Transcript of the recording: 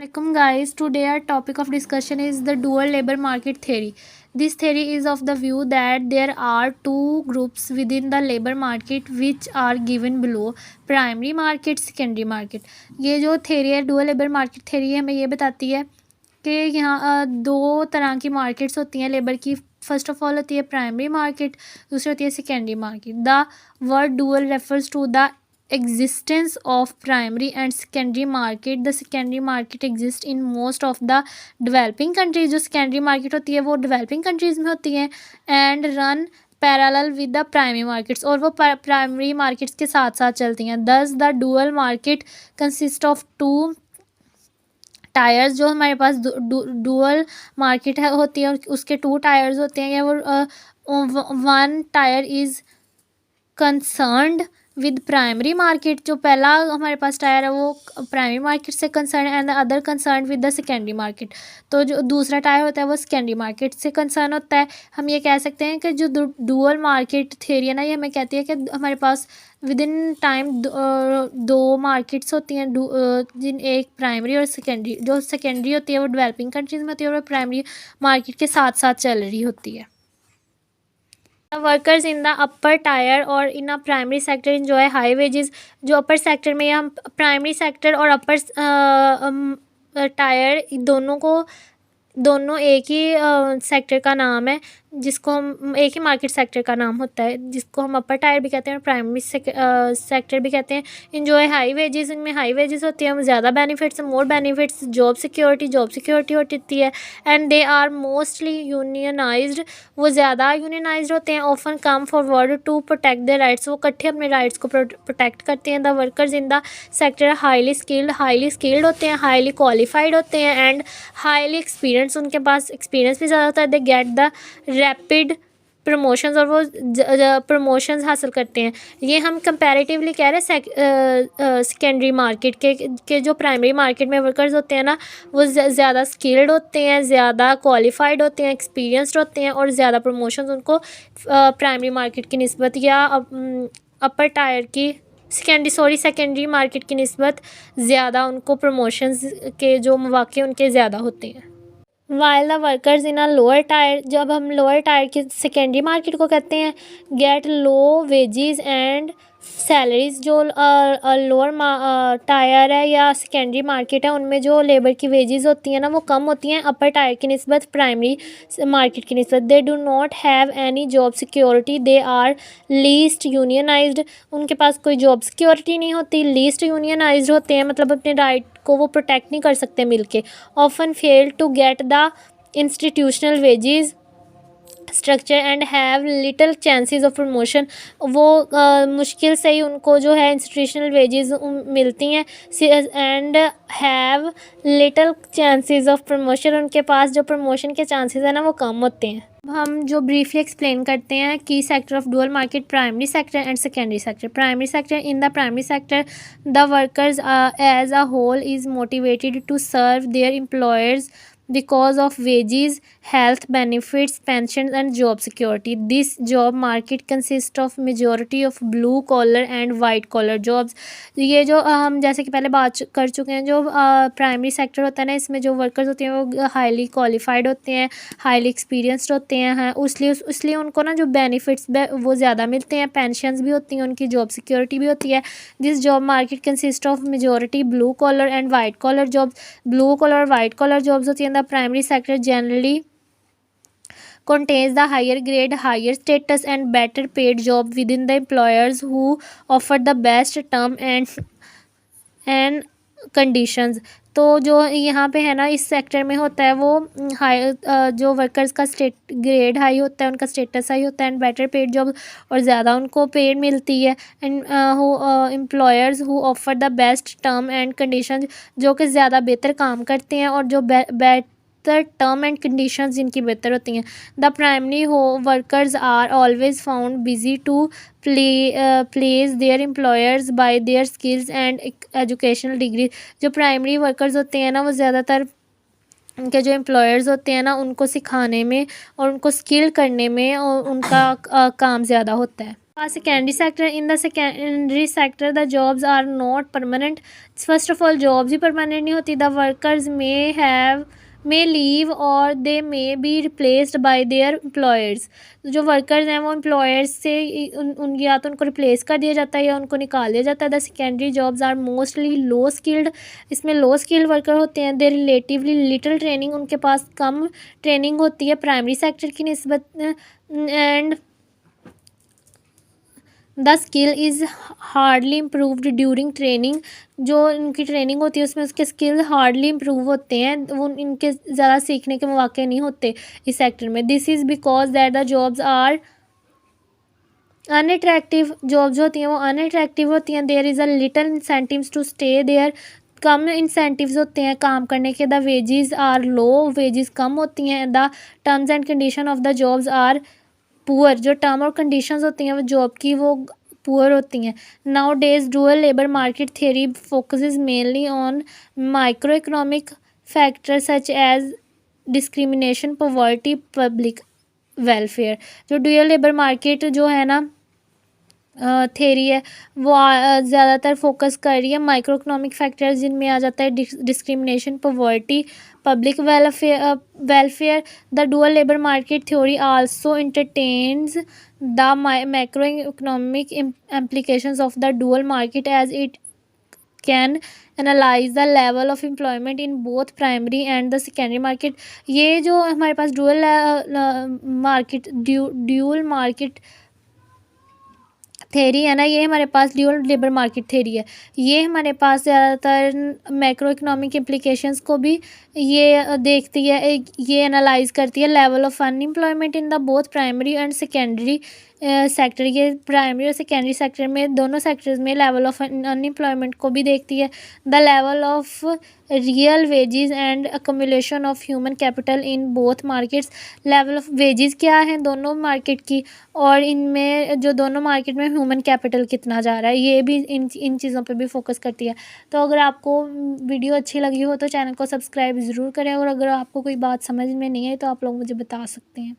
Welcome guys. Today our topic of discussion is the dual labor market theory. This theory is of the view that there are two groups within the labor market which are given below: primary market, secondary market. ये जो theory है dual labor market theory है, हमें ये बताती है कि यहाँ दो तरह की मार्केट्स होती हैं लेबर की. फर्स्ट ऑफ ऑल होती है प्राइमरी मार्केट, दूसरी होती है secondary market. The word dual refers to the existence of primary and secondary market. The secondary market exists in most of the developing countries. जो secondary market होती है वो developing countries में होती है and run parallel with the primary markets, और वो primary markets के साथ साथ चलती हैं. Thus the dual market consists of two tyres. जो हमारे पास डुअल मार्केट है होती है उसके टू टायर्स होते हैं. या वो one tyre is concerned with primary market. जो पहला हमारे पास टायर है वो प्राइमरी मार्केट से concern and the other concern with the secondary market. तो जो दूसरा टायर होता है वो सेकेंडरी मार्केट से कंसर्न होता है. हम ये कह सकते हैं कि जो डुअल मार्केट थ्योरी है ना, ये हमें कहती है कि हमारे पास विद इन टाइम दो मार्केट्स होती हैं, जिन एक प्राइमरी और सेकेंडरी. जो सेकेंडरी होती है वो डेवलपिंग कंट्रीज़ में होती है और प्राइमरी मार्केट के साथ साथ चल रही होती है. The workers in the upper tier और in a primary sector enjoy high wages. जो upper sector में हम primary sector और upper tier दोनों एक ही सेक्टर का नाम है, जिसको हम एक ही मार्केट सेक्टर का नाम होता है, जिसको हम अपर टायर भी कहते हैं और प्राइमरी सेक्टर भी कहते हैं. Enjoy high wages. इनमें हाई वेजेस होती हैं, ज़्यादा benefits, more benefits, job security होती है. And they are mostly unionised. वो ज़्यादा यूनियनाइज्ड होते हैं. Often come forward to protect their rights. वो इकट्ठे अपने राइट्स को प्रोटेक्ट करते हैं. The workers in the sector highly skilled होते हैं, हाईली क्वालिफाइड होते हैं एंड हाईली एक्सपीरियंस. उनके पास एक्सपीरियंस भी ज़्यादा होता है. They get the rapid promotions, और वो प्रमोशंस हासिल करते हैं. ये हम कंपैरेटिवली कह रहे हैं सेकेंडरी मार्केट के जो प्राइमरी मार्केट में वर्कर्स होते हैं ना, वो ज़्यादा स्किल्ड होते हैं, ज़्यादा क्वालिफाइड होते हैं, एक्सपीरियंस्ड होते हैं और ज़्यादा प्रमोशंस उनको प्राइमरी मार्केट की निस्बत या अपर टायर की सेकेंडरी मार्केट की निस्बत ज़्यादा उनको प्रमोशंस के जो मौके उनके ज़्यादा होते हैं. While the workers in a lower tier, जब हम लोअर टायर की सेकेंडरी मार्केट को कहते हैं, get low wages and salaries. जो लोअर टायर है या सेकेंडरी मार्केट है उनमें जो लेबर की वेजेस होती हैं ना वो कम होती हैं अपर टायर की निस्बत प्राइमरी मार्केट की निस्बत. They do not have any job security. They are least unionized. उनके पास कोई जॉब सिक्योरिटी नहीं होती, लीस्ट यूनियनाइज्ड होते हैं, मतलब अपने राइट को वो प्रोटेक्ट नहीं कर सकते मिलके. Often fail to get the institutional wages structure and have little chances of promotion. वो मुश्किल से ही उनको जो है इंस्टीट्यूशनल वेजेस मिलती हैं and have little chances of promotion. उनके पास जो प्रमोशन के चांसेस हैं ना वो कम होते हैं. हम जो ब्रीफली एक्सप्लेन करते हैं की sector of dual market, primary sector and secondary sector. Primary sector, in the primary sector the workers as a whole is motivated to serve their employers because of wages, health benefits, pensions and job security. This job market consists of majority of blue collar and white collar jobs. ये जो हम जैसे कि पहले बात कर चुके हैं, जो प्राइमरी सेक्टर होता है ना, इसमें जो वर्कर्स होते हैं वो हाईली क्वालिफाइड होते हैं, हाईली एक्सपीरियंस्ड होते हैं, इसलिए उनको ना जो बेनिफिट्स वो ज़्यादा मिलते हैं, पेंशन्स भी होती हैं, उनकी जॉब सिक्योरिटी भी होती है. This job market consist of majority blue collar and white collar jobs. Blue collar और वाइट कॉलर जॉब्स होती हैं. The primary sector generally contains the higher grade, higher status and better paid job within the employers who offer the best term and conditions. तो जो यहाँ पे है ना इस सेक्टर में होता है वो हाई जो वर्कर्स का ग्रेड हाई होता है, उनका स्टेटस हाई होता है एंड बेटर पेड जॉब, और ज़्यादा उनको पेड मिलती है. And employers who offer the best term and conditions, जो कि ज़्यादा बेहतर काम करते हैं और जो टर्म एंड कंडीशंस जिनकी बेहतर होती हैं. The primary workers are always found busy to place their employers by their skills and educational degree. जो प्राइमरी वर्कर्स होते हैं ना वो ज़्यादातर उनके जो एम्प्लॉयर्स होते हैं ना उनको सिखाने में और उनको स्किल करने में और उनका काम ज़्यादा होता है. secondary sector. In the secondary sector, the jobs are not permanent. First of all, jobs he permanent नहीं होती. The workers may leave or they may be replaced by their employers. जो workers हैं वो employers से या तो उनको replace कर दिया जाता है या उनको निकाल दिया जाता है. The secondary jobs are mostly low skilled. इसमें low skilled worker होते हैं. They relatively little training, उनके पास कम training होती है primary sector की निस्बत. And the skill is hardly improved during training. जो इनकी ट्रेनिंग होती है उसमें उसके स्किल हार्डली इम्प्रूव होते हैं. वो इनके ज़्यादा सीखने के मौके नहीं होते इस सेक्टर में. This is because that the jobs are unattractive. Jobs होती हैं वो अनअट्रैक्टिव होती हैं. There is a little incentives to stay there. कम इंसेंटिव्स होते हैं काम करने के. The wages are low. Wages कम होती हैं. The terms and condition of the jobs are poor. जो टर्म और कंडीशंस होती हैं वो जॉब की वो पुअर होती हैं. Nowadays dual labour market theory focuses mainly on micro economic factor such as discrimination, poverty, public welfare. जो डुअल लेबर मार्केट जो है ना थेरी है वो ज़्यादातर फोकस कर रही है माइक्रो इकोनॉमिक फैक्टर्स जिनमें आ जाता है discrimination, poverty, public welfare. The dual labour market theory also entertains the macro economic implications of the dual market as it can analyse the level of employment in both primary and the secondary market. ये जो हमारे पास dual market theory है ना, ये हमारे पास dual labour market theory है. ये हमारे पास ज़्यादातर मैक्रो इकोनॉमिक इम्प्लिकेशंस को भी ये देखती है, ये एनालाइज करती है. Level of unemployment in the both primary and secondary sector. ये प्राइमरी और सेकेंडरी सेक्टर में दोनों सेक्टर्स में लेवल ऑफ अनएम्प्लॉयमेंट को भी देखती है. The level of real wages and accumulation of human capital in both markets. Level of wages क्या है दोनों मार्केट की, और इनमें जो दोनों मार्केट में ह्यूमन कैपिटल कितना जा रहा है, ये भी इन चीज़ों पे भी फोकस करती है. तो अगर आपको वीडियो अच्छी लगी हो तो चैनल को सब्सक्राइब ज़रूर करें, और अगर आपको कोई बात समझ में नहीं आई तो आप लोग मुझे बता सकते हैं.